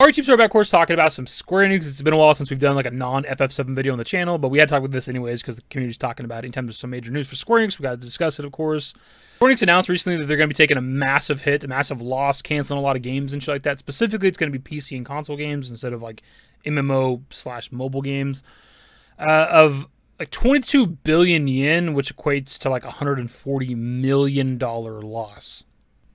Our YouTube's back course talking about some Square Enix. It's been a while since we've done like a non-FF7 video on the channel, but we had to talk about this anyways because the community's talking about it. Anytime there's some major news for Square Enix, we got to discuss it, of course. Square Enix announced recently that they're going to be taking a massive hit, a massive loss, canceling a lot of games and shit like that. Specifically, it's going to be PC and console games instead of like MMO/mobile games of like 22 billion yen, which equates to like $140 million loss.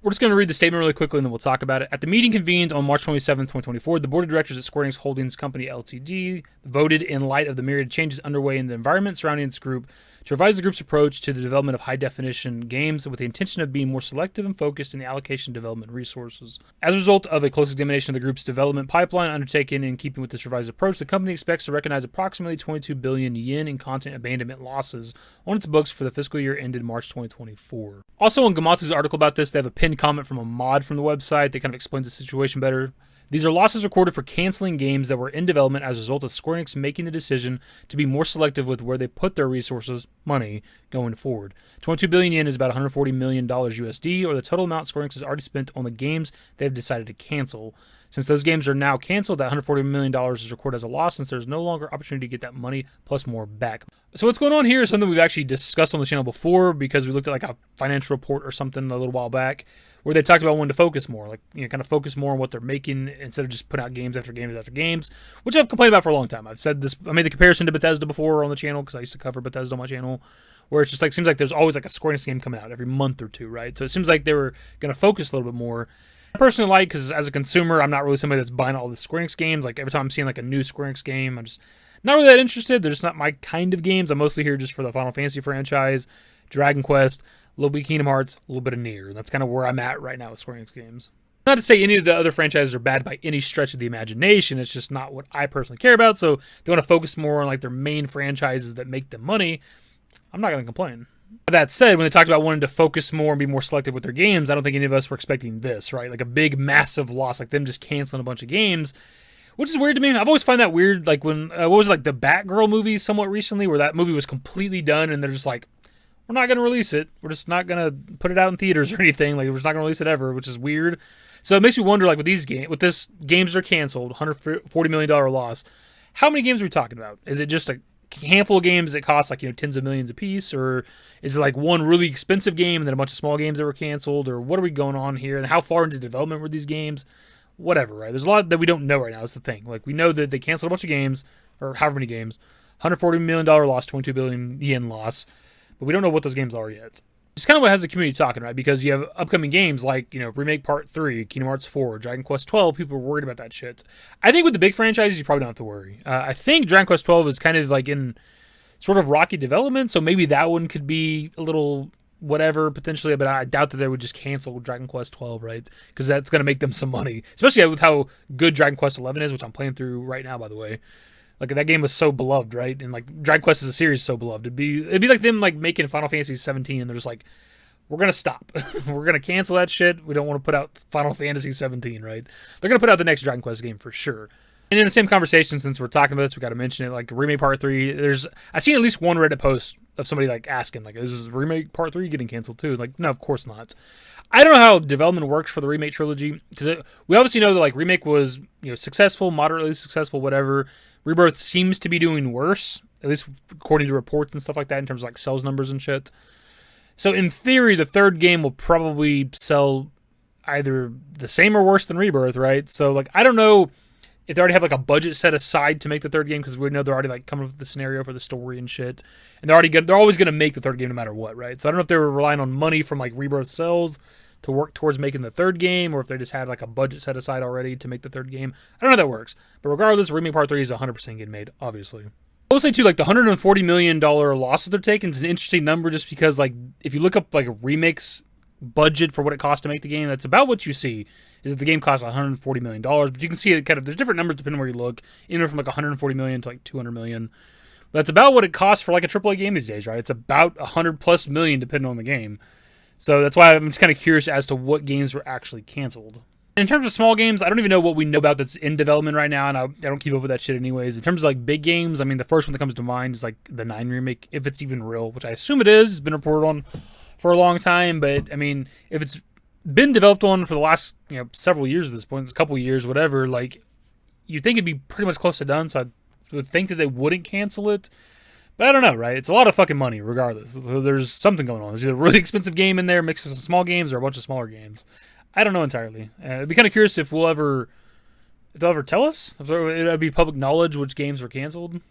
We're just going to read the statement really quickly and then we'll talk about it. At the meeting convened on March 27, 2024, the board of directors at Square Enix Holdings Company Ltd. voted in light of the myriad changes underway in the environment surrounding its group to revise the group's approach to the development of high-definition games with the intention of being more selective and focused in the allocation of development resources. As a result of a close examination of the group's development pipeline undertaken in keeping with this revised approach, the company expects to recognize approximately 22 billion yen in content abandonment losses on its books for the fiscal year ended March 2024. Also, in Gamatsu's article about this, they have a pinned comment from a mod from the website that kind of explains the situation better. These are losses recorded for canceling games that were in development as a result of Square Enix making the decision to be more selective with where they put their resources, money, going forward. 22 billion yen is about $140 million USD, or the total amount Square Enix has already spent on the games they've decided to cancel. Since those games are now canceled, that $140 million is recorded as a loss since there's no longer opportunity to get that money plus more back. So what's going on here is something we've actually discussed on the channel before because we looked at like a financial report or something a little while back where they talked about wanting to focus more, like, you know, kind of focus more on what they're making instead of just putting out games after games after games, which I've complained about for a long time. I've said this, I made the comparison to Bethesda before on the channel because I used to cover Bethesda on my channel, where it's just like, seems like there's always like a Square Enix game coming out every month or two, right? So it seems like they were going to focus a little bit more. I personally like, because as a consumer, I'm not really somebody that's buying all the Square Enix games. Like every time I'm seeing like a new Square Enix game, I'm just not really that interested. They're just not my kind of games. I'm mostly here just for the Final Fantasy franchise, Dragon Quest, a little bit of Kingdom Hearts, a little bit of Nier. That's kind of where I'm at right now with Square Enix games. Not to say any of the other franchises are bad by any stretch of the imagination. It's just not what I personally care about. So they want to focus more on like their main franchises that make them money. I'm not going to complain. That said, when they talked about wanting to focus more and be more selective with their games, I don't think any of us were expecting this, right? Like a big, massive loss, like them just canceling a bunch of games, which is weird to me. I've always found that weird, like when, what was it, like the Batgirl movie somewhat recently, where that movie was completely done and they're just like, we're not going to release it. We're just not going to put it out in theaters or anything. Like, we're just not going to release it ever, which is weird. So it makes me wonder, like with these games, games are canceled, $140 million loss. How many games are we talking about? Is it just a handful of games that cost like, you know, tens of millions a piece, or is it like one really expensive game and then a bunch of small games that were canceled, or what are we going on here? And how far into development were these games? Whatever, right? There's a lot that we don't know right now. That's the thing. Like, we know that they canceled a bunch of games, or however many games, $140 million loss, 22 billion yen loss, but we don't know what those games are yet. It's kind of what has the community talking, right? Because you have upcoming games like, you know, Remake Part 3, Kingdom Hearts 4, Dragon Quest 12. People are worried about that shit. I think with the big franchises, you probably don't have to worry. I think Dragon Quest 12 is kind of like in sort of rocky development, so maybe that one could be a little whatever potentially, but I doubt that they would just cancel Dragon Quest 12, right? Because that's going to make them some money, especially with how good Dragon Quest 11 is, which I'm playing through right now, by the way. Like, that game was so beloved, right? And like Dragon Quest as a series is so beloved. It'd be like them like making Final Fantasy 17 and they're just like, we're going to stop. We're going to cancel that shit. We don't want to put out Final Fantasy 17, right? They're going to put out the next Dragon Quest game for sure. And in the same conversation, since we're talking about this, we got to mention it. Like Remake Part 3, I've seen at least one Reddit post of somebody like asking, like, is Remake Part 3 getting canceled too? Like, no, of course not. I don't know how development works for the Remake trilogy, because we obviously know that like Remake was, you know, successful, moderately successful, whatever. Rebirth seems to be doing worse, at least according to reports and stuff like that, in terms of like sales numbers and shit. So in theory, the third game will probably sell either the same or worse than Rebirth, right? So like, I don't know if they already have like a budget set aside to make the third game, because we know they're already like coming up with the scenario for the story and shit, and they're always going to make the third game no matter what, right? So I don't know if they were relying on money from like Rebirth sales to work towards making the third game, or if they just had like a budget set aside already to make the third game. I don't know how that works, but regardless, Remake Part 3 is 100% getting made, obviously. I will say too, like the $140 million loss that they're taking is an interesting number, just because like if you look up like a remake's budget for what it costs to make the game, that's about what you see, is that the game costs $140 million, but you can see it kind of, there's different numbers depending on where you look, anywhere from like $140 million to like $200 million. That's about what it costs for like a AAA game these days, right? It's about $100+ million depending on the game. So that's why I'm just kind of curious as to what games were actually canceled. In terms of small games, I don't even know what we know about that's in development right now, and I don't keep up with that shit anyways. In terms of like big games, I mean, the first one that comes to mind is like the 9 remake, if it's even real, which I assume it is. It's been reported on for a long time, but I mean, if it's been developed on for the last, you know, several years at this point, it's a couple of years, whatever, like, you'd think it'd be pretty much close to done, so I would think that they wouldn't cancel it. But I don't know, right? It's a lot of fucking money, regardless. So there's something going on. There's either a really expensive game in there mixed with some small games or a bunch of smaller games. I don't know entirely. I'd be kind of curious if they'll ever tell us. If it'd be public knowledge which games were canceled.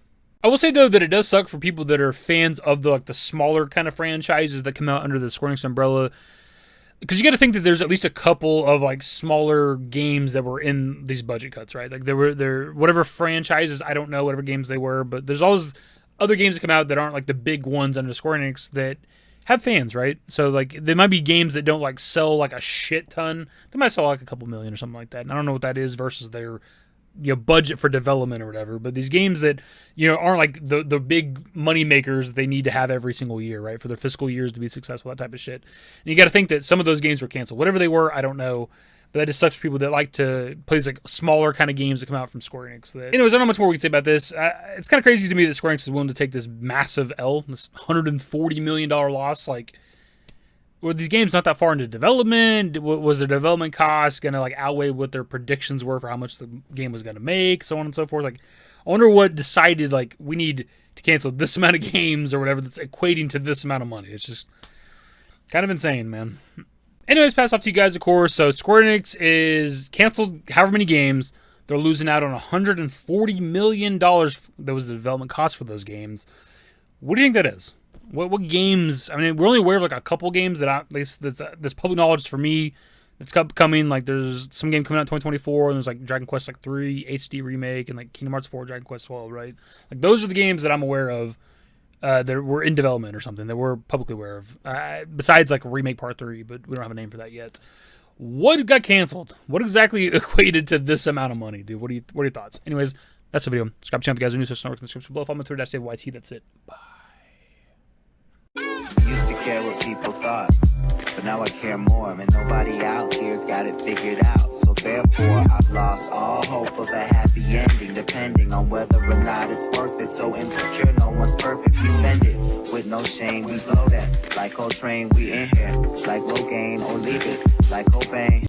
I will say, though, that it does suck for people that are fans of the smaller kind of franchises that come out under the Square Enix umbrella. Because you got to think that there's at least a couple of smaller games that were in these budget cuts, right? Like there whatever franchises, I don't know whatever games they were, but there's all those other games that come out that aren't the big ones under Square Enix that have fans, right? So there might be games that don't sell a shit ton. They might sell a couple million or something like that. And I don't know what that is versus their budget for development or whatever. But these games that aren't the big money makers that they need to have every single year, right? For their fiscal years to be successful, that type of shit. And you got to think that some of those games were canceled. Whatever they were, I don't know. But that just sucks for people that like to play these smaller kind of games that come out from Square Enix. Anyways, I don't know much more we can say about this. It's kind of crazy to me that Square Enix is willing to take this massive L, this $140 million loss. Were these games not that far into development? Was their development cost going to outweigh what their predictions were for how much the game was going to make, so on and so forth? I wonder what decided we need to cancel this amount of games or whatever that's equating to this amount of money. It's just kind of insane, man. Anyways, pass off to you guys, of course. So Square Enix is canceled however many games. They're losing out on $140 million. That was the development cost for those games. What do you think that is? What games? I mean, we're only aware of a couple games that at least that's public knowledge for me. That's coming. There's some game coming out in 2024, and there's Dragon Quest 3 HD remake and Kingdom Hearts 4, Dragon Quest 12, right? Those are the games that I'm aware of. That were in development or something that we're publicly aware of. Besides Remake Part 3, but we don't have a name for that yet. What got canceled? What exactly equated to this amount of money, dude? What are your thoughts? Anyways, that's the video. Subscribe to the channel if you guys are new, so in the description below. Follow me on Twitter, @DaveYT. That's it. Bye. Used to care what people thought, but now I care more, and nobody out here's got it figured out. So therefore, I've lost all hope of a happy ending, depending on whether or not it's worth it. So insecure, no one's perfect. We spend it with no shame. We blow that like Coltrane. We in here like Rogaine, or leave it like Cobain.